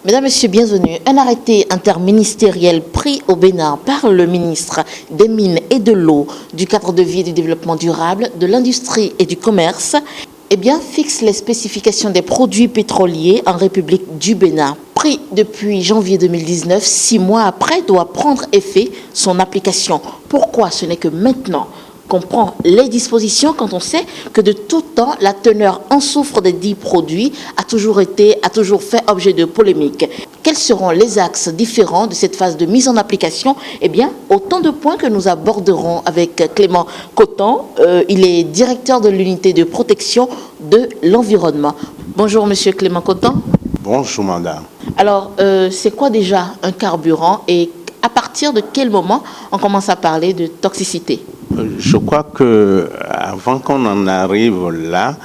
Mesdames, Messieurs, bienvenue. Un arrêté interministériel pris au Bénin par le ministre des Mines et de l'Eau, du cadre de vie et du développement durable, de l'industrie et du commerce, fixe les spécifications des produits pétroliers en République du Bénin. Pris depuis janvier 2019, 6 mois après, doit prendre effet son application. Pourquoi ce n'est que maintenant qu'on prend les dispositions quand on sait que de tout temps, la teneur en soufre des 10 produits a toujours fait objet de polémiques. Quels seront les axes différents de cette phase de mise en application? Autant de points que nous aborderons avec Clément Coton. Il est directeur de l'unité de protection de l'environnement. Bonjour, monsieur Clément Coton. Bonjour, madame. Alors, c'est quoi déjà un carburant et à partir de quel moment on commence à parler de toxicité? Je crois que avant qu'on en arrive là,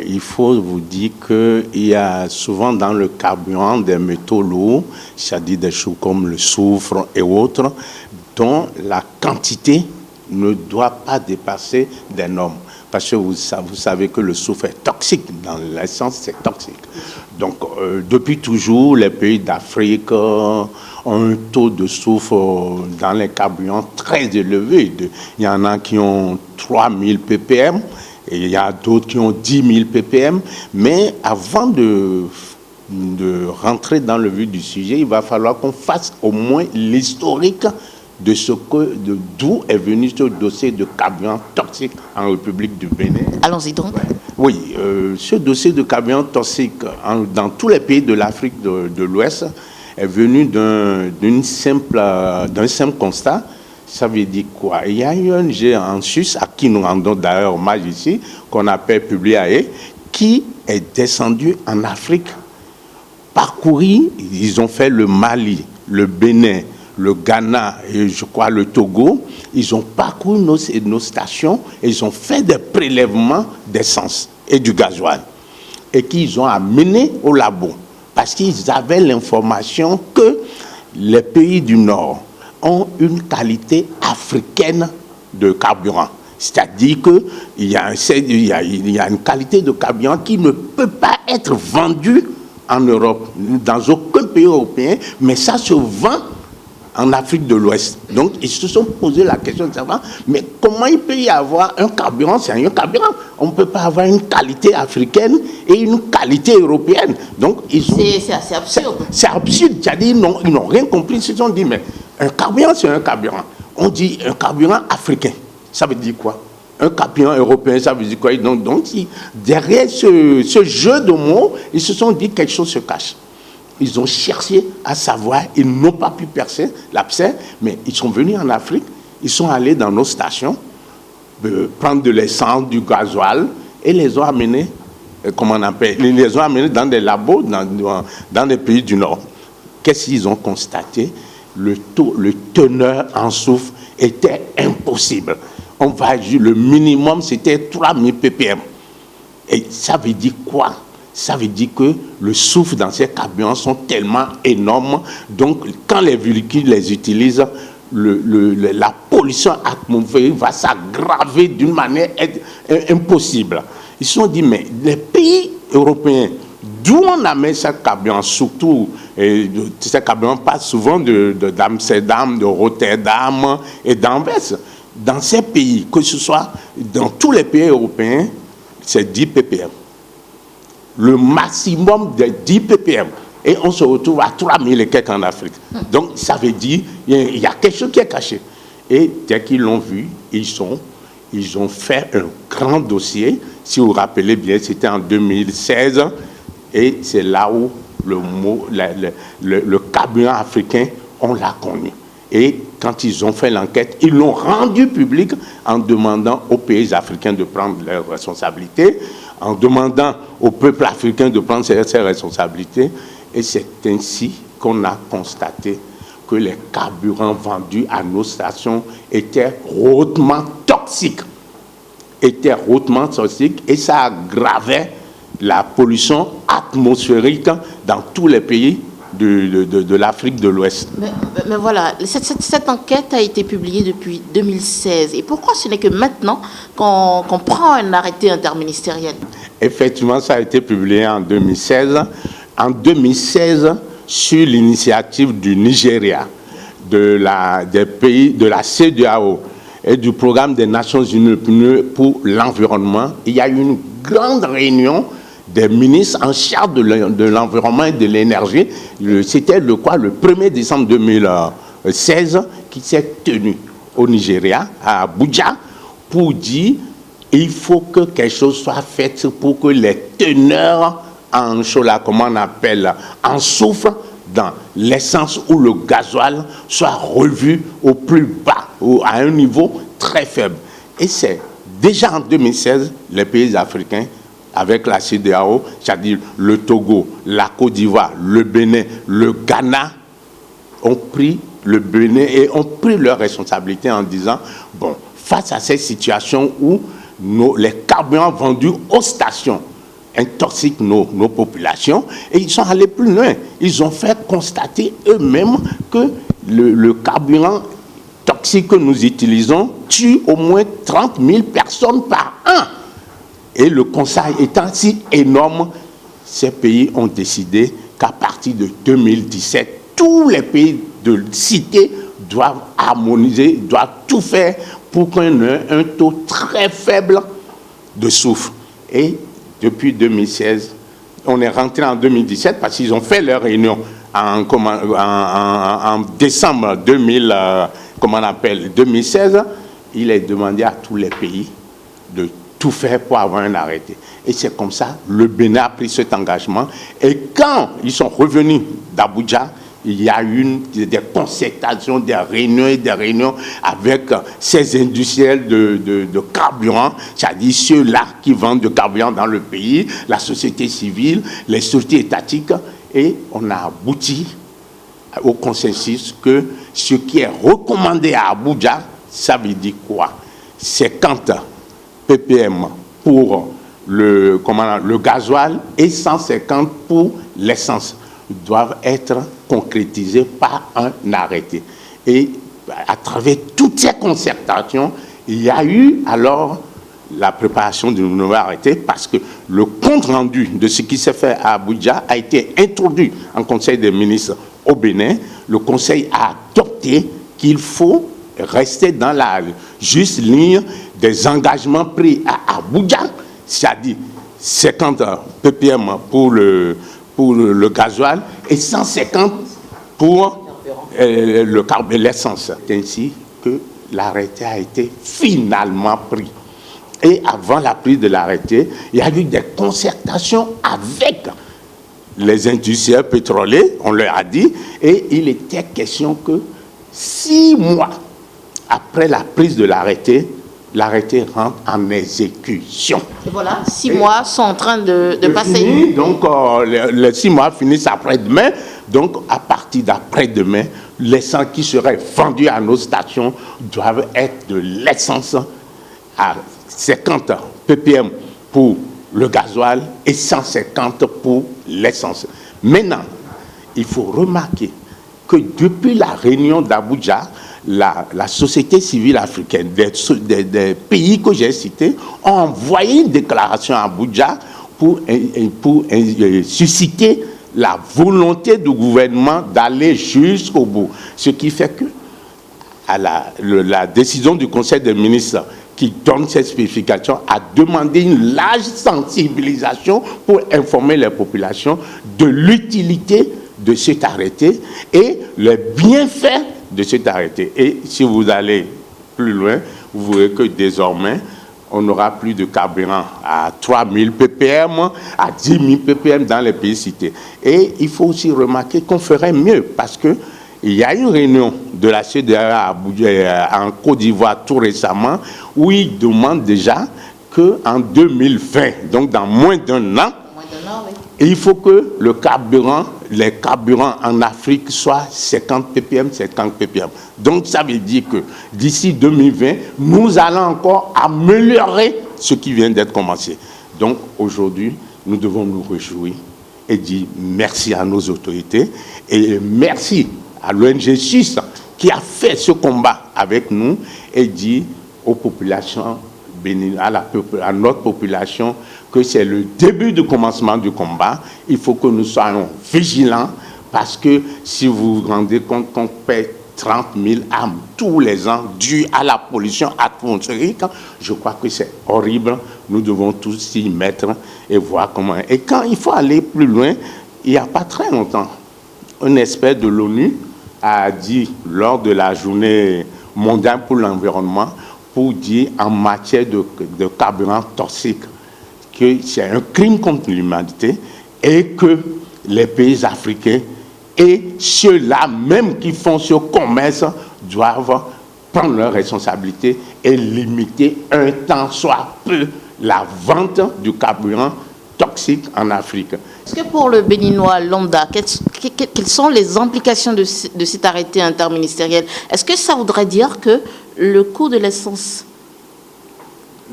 il faut vous dire qu'il y a souvent dans le carburant des métaux lourds, c'est-à-dire des choses comme le soufre et autres, dont la quantité ne doit pas dépasser des normes. Parce que vous savez que le soufre est toxique, dans l'essence c'est toxique. Donc depuis toujours, les pays d'Afrique ont un taux de soufre dans les carburants très élevé. Il y en a qui ont 3000 ppm et il y a d'autres qui ont 10 000 ppm. Mais avant de rentrer dans le vif du sujet, il va falloir qu'on fasse au moins l'historique de d'où est venu ce dossier de carburant toxique en République du Bénin. Allons-y donc. Oui, ce dossier de carburant toxique dans tous les pays de l'Afrique de l'Ouest est venu d'un simple constat. Ça veut dire quoi? Il y a eu un ONG en Suisse, à qui nous rendons d'ailleurs hommage ici, qu'on appelle Publiae, qui est descendu en Afrique, parcouru, ils ont fait le Mali, le Bénin, le Ghana et je crois le Togo. Ils ont parcouru nos stations et ils ont fait des prélèvements d'essence et du gasoil et qu'ils ont amené au labo parce qu'ils avaient l'information que les pays du Nord ont une qualité africaine de carburant. C'est-à-dire qu'il y a une qualité de carburant qui ne peut pas être vendue en Europe, dans aucun pays européen, mais ça se vend en Afrique de l'Ouest. Donc, ils se sont posé la question de savoir, mais comment il peut y avoir un carburant? C'est un carburant. On ne peut pas avoir une qualité africaine et une qualité européenne. Donc, c'est assez absurde. C'est absurde. C'est-à-dire, ils n'ont rien compris. Ils se sont dit, mais un carburant, c'est un carburant. On dit un carburant africain. Ça veut dire quoi? Un carburant européen, ça veut dire quoi? Donc derrière ce jeu de mots, ils se sont dit quelque chose se cache. Ils ont cherché à savoir, ils n'ont pas pu percer l'abcès, mais ils sont venus en Afrique, ils sont allés dans nos stations, prendre de l'essence, du gasoil, et les ont amenés, comment on appelle, ils les ont amenés dans des labos, dans des pays du Nord. Qu'est-ce qu'ils ont constaté? Le teneur en soufre était impossible. Le minimum, c'était 3000 ppm. Et ça veut dire quoi? Ça veut dire que le soufre dans ces carburants sont tellement énormes. Donc, quand les véhicules les utilisent, la pollution atmosphérique va s'aggraver d'une manière impossible. Ils se sont dit, mais les pays européens, d'où on amène ces carburants, surtout, ces carburants passent souvent d'Amsterdam, de Rotterdam et d'Anvers. Dans ces pays, que ce soit dans tous les pays européens, c'est 10 ppm. Le maximum de 10 ppm. Et on se retrouve à 3000 et quelques en Afrique. Donc, ça veut dire qu'il y a quelque chose qui est caché. Et dès qu'ils l'ont vu, ils ont fait un grand dossier. Si vous vous rappelez bien, c'était en 2016. Et c'est là où le carburant africain, on l'a connu. Et quand ils ont fait l'enquête, ils l'ont rendu public en demandant aux pays africains de prendre leurs responsabilités, en demandant au peuple africain de prendre ses responsabilités. Et c'est ainsi qu'on a constaté que les carburants vendus à nos stations étaient hautement toxiques. Et ça aggravait la pollution atmosphérique dans tous les pays de l'Afrique de l'Ouest. Mais voilà, cette enquête a été publiée depuis 2016. Et pourquoi ce n'est que maintenant qu'on prend un arrêté interministériel? Effectivement, ça a été publié en 2016. en 2016, sur l'initiative du Nigeria, des pays de la CEDEAO et du programme des Nations Unies pour l'environnement, il y a eu une grande réunion des ministres en charge de l'environnement et de l'énergie. C'était le 1er décembre 2016 qui s'est tenu au Nigeria, à Abuja, pour dire qu'il faut que quelque chose soit fait pour que les teneurs en chola, comment on appelle, en soufre, dans l'essence ou le gasoil, soient revus au plus bas, ou à un niveau très faible. Et c'est déjà en 2016, les pays africains, avec la CEDEAO, c'est-à-dire le Togo, la Côte d'Ivoire, le Bénin, le Ghana, ont pris leurs responsabilités en disant, bon, face à cette situation où les carburants vendus aux stations intoxiquent nos populations, et ils sont allés plus loin. Ils ont fait constater eux-mêmes que le carburant toxique que nous utilisons tue au moins 30 000 personnes par an. Et le conseil étant si énorme, ces pays ont décidé qu'à partir de 2017, tous les pays de cité doivent harmoniser, doivent tout faire pour qu'on ait un taux très faible de soufre. Et depuis 2016, on est rentré en 2017 parce qu'ils ont fait leur réunion en décembre 2016. Il est demandé à tous les pays de tout faire pour avoir un arrêté. Et c'est comme ça, le Bénin a pris cet engagement. Et quand ils sont revenus d'Abuja, il y a eu des concertations, des réunions avec ces industriels de carburant, c'est-à-dire ceux-là qui vendent du carburant dans le pays, la société civile, les sociétés étatiques, et on a abouti au consensus que ce qui est recommandé à Abuja, ça veut dire quoi? 50 ppm pour le gasoil et 150 pour l'essence doivent être concrétisés par un arrêté. Et à travers toutes ces concertations, il y a eu alors la préparation du nouvel arrêté parce que le compte-rendu de ce qui s'est fait à Abuja a été introduit en Conseil des ministres au Bénin. Le Conseil a adopté qu'il faut rester dans la juste ligne des engagements pris à Abuja, c'est-à-dire 50 ppm pour le gasoil et 150 pour l'essence. C'est ainsi que l'arrêté a été finalement pris. Et avant la prise de l'arrêté, il y a eu des concertations avec les industriels pétroliers, on leur a dit, et il était question que 6 mois après la prise de l'arrêté rentre en exécution. Et voilà, 6 mois sont en train de passer. Fini, donc, les 6 mois finissent après-demain. Donc, à partir d'après-demain, l'essence qui serait vendue à nos stations doivent être de l'essence à 50 ppm pour le gasoil et 150 pour l'essence. Maintenant, il faut remarquer que depuis la réunion d'Abuja, la société civile africaine, des pays que j'ai cités, ont envoyé une déclaration à Abuja pour susciter la volonté du gouvernement d'aller jusqu'au bout. Ce qui fait que à la décision du Conseil des ministres qui donne cette spécification a demandé une large sensibilisation pour informer les populations de l'utilité de cet arrêté et les bienfaits de cet arrêté. Et si vous allez plus loin, vous verrez que désormais, on n'aura plus de carburant à 3000 ppm, à 10 000 ppm dans les pays cités. Et il faut aussi remarquer qu'on ferait mieux parce que il y a une réunion de la CEDEAO en Côte d'Ivoire tout récemment où ils demandent déjà qu'en 2020, donc dans moins d'un an, oui, il faut que les carburants en Afrique soient 50 ppm, 50 ppm. Donc ça veut dire que d'ici 2020, nous allons encore améliorer ce qui vient d'être commencé. Donc aujourd'hui, nous devons nous réjouir et dire merci à nos autorités et merci à l'ONG SUS qui a fait ce combat avec nous et dit aux populations béninoises, à notre population, que c'est le début du commencement du combat. Il faut que nous soyons vigilants parce que si vous vous rendez compte qu'on paie 30 000 armes tous les ans dues à la pollution atmosphérique, je crois que c'est horrible. Nous devons tous s'y mettre et voir comment. Et quand il faut aller plus loin, il n'y a pas très longtemps, un expert de l'ONU a dit lors de la journée mondiale pour l'environnement, pour dire en matière de carburant toxique, que c'est un crime contre l'humanité et que les pays africains et ceux-là même qui font ce commerce doivent prendre leurs responsabilités et limiter un tant soit peu la vente du carburant toxique en Afrique. Est-ce que pour le Béninois lambda, quelles sont les implications de cet arrêté interministériel? Est-ce que ça voudrait dire que le coût de l'essence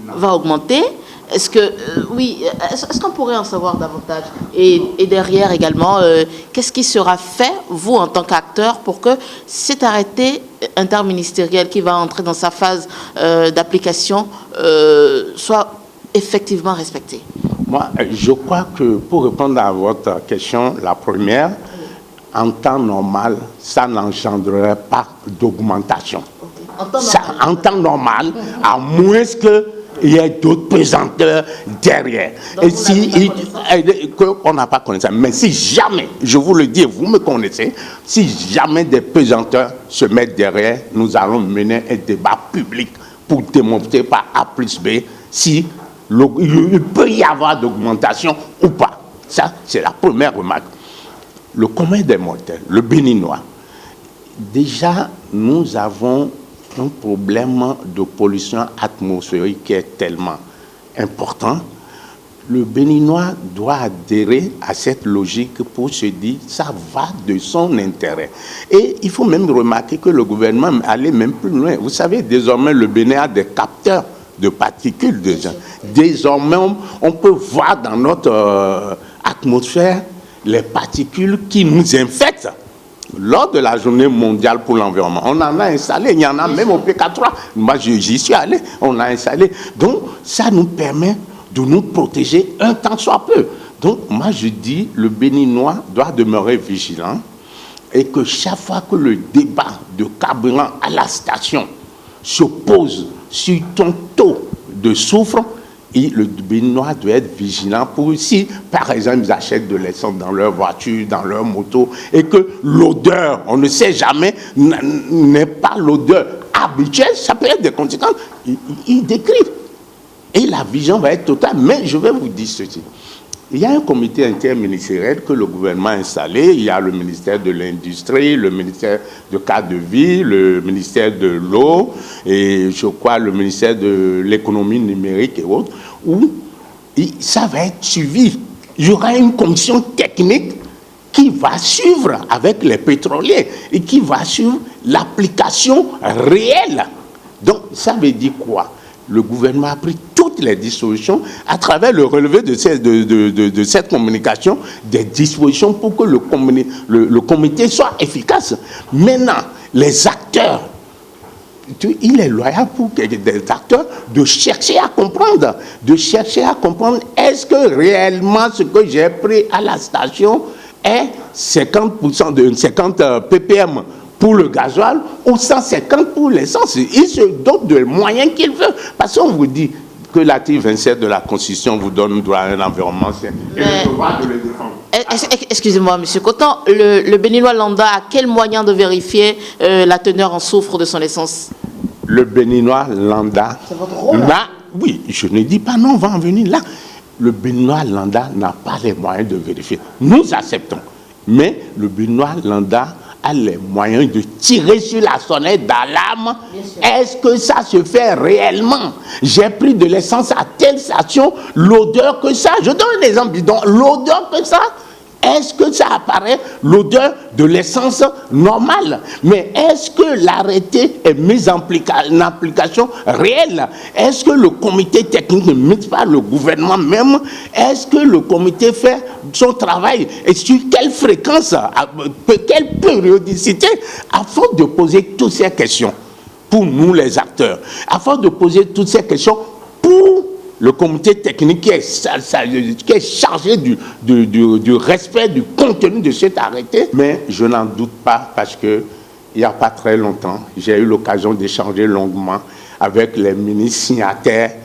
va augmenter? Est-ce que, oui, est-ce qu'on pourrait en savoir davantage? Et derrière également, qu'est-ce qui sera fait, vous, en tant qu'acteur, pour que cet arrêté interministériel qui va entrer dans sa phase d'application soit effectivement respecté? Moi, je crois que pour répondre à votre question, la première, en temps normal, ça n'engendrerait pas d'augmentation. Okay. En temps normal, à moins qu'il y ait d'autres pesanteurs derrière. Donc et si on n'a pas connaissance. Mais si jamais, je vous le dis, vous me connaissez, si jamais des pesanteurs se mettent derrière, nous allons mener un débat public pour démontrer par A plus B si il peut y avoir d'augmentation ou pas. Ça, c'est la première remarque. Le commun des mortels, le Béninois, déjà, nous avons un problème de pollution atmosphérique qui est tellement important. Le Béninois doit adhérer à cette logique pour se dire que ça va de son intérêt. Et il faut même remarquer que le gouvernement allait même plus loin. Vous savez, désormais, le Bénin a des capteurs de particules déjà. Désormais, on peut voir dans notre atmosphère les particules qui nous infectent. Lors de la journée mondiale pour l'environnement, on en a installé, il y en a même au PK3. Moi, j'y suis allé, on a installé. Donc, ça nous permet de nous protéger un tant soit peu. Donc, moi, je dis, le Béninois doit demeurer vigilant et que chaque fois que le débat de carburant à la station se pose sur ton taux de soufre, et le Béninois doit être vigilant pour si, par exemple, ils achètent de l'essence dans leur voiture, dans leur moto, et que l'odeur, on ne sait jamais, n'est pas l'odeur habituelle, ça peut être des conséquences. Ils décrivent. Et la vigilance va être totale. Mais je vais vous dire ceci. Il y a un comité interministériel que le gouvernement a installé. Il y a le ministère de l'Industrie, le ministère de cadre de vie, le ministère de l'eau et je crois le ministère de l'économie numérique et autres, où ça va être suivi. Il y aura une commission technique qui va suivre avec les pétroliers et qui va suivre l'application réelle. Donc, ça veut dire quoi? Le gouvernement a pris toutes les dispositions à travers le relevé de cette communication, des dispositions pour que le comité soit efficace. Maintenant, les acteurs, il est loyal pour des acteurs de chercher à comprendre, est-ce que réellement ce que j'ai pris à la station est 50% de 50 ppm pour le gasoil ou 150 pour l'essence. Il se dote de moyens qu'il veut. Parce qu'on vous dit que l'article 27 de la Constitution vous donne droit à un environnement sain. Et le droit de le défendre. Excusez-moi, M. Coton, le Béninois lambda a quel moyen de vérifier la teneur en soufre de son essence? Le Béninois lambda... C'est votre rôle, là, oui, je ne dis pas non, on va en venir là. Le Béninois lambda n'a pas les moyens de vérifier. Nous acceptons. Mais le Béninois lambda a les moyens de tirer sur la sonnette d'alarme. Est-ce que ça se fait réellement? J'ai pris de l'essence à telle station, l'odeur que ça, je donne un exemple bidon, l'odeur que ça, est-ce que ça apparaît, l'odeur de l'essence normale? Mais est-ce que l'arrêté est mis en application réelle? Est-ce que le comité technique ne met pas le gouvernement même? Est-ce que le comité fait son travail? Et sur quelle fréquence, quelle périodicité? Afin de poser toutes ces questions pour nous les acteurs, afin de poser toutes ces questions pour le comité technique qui est chargé du respect du contenu de cet arrêté. Mais je n'en doute pas parce que il n'y a pas très longtemps, j'ai eu l'occasion d'échanger longuement avec les ministres signataires.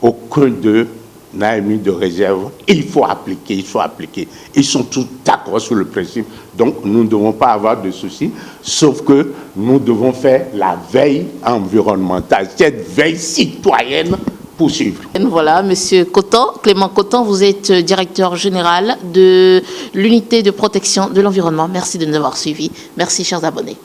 Aucun d'eux n'a émis de réserve. Il faut appliquer, il faut appliquer. Ils sont tous d'accord sur le principe. Donc, nous ne devons pas avoir de soucis, sauf que nous devons faire la veille environnementale, cette veille citoyenne pour suivre. Voilà, Monsieur Coton, Clément Coton, vous êtes directeur général de l'unité de protection de l'environnement. Merci de nous avoir suivis. Merci, chers abonnés.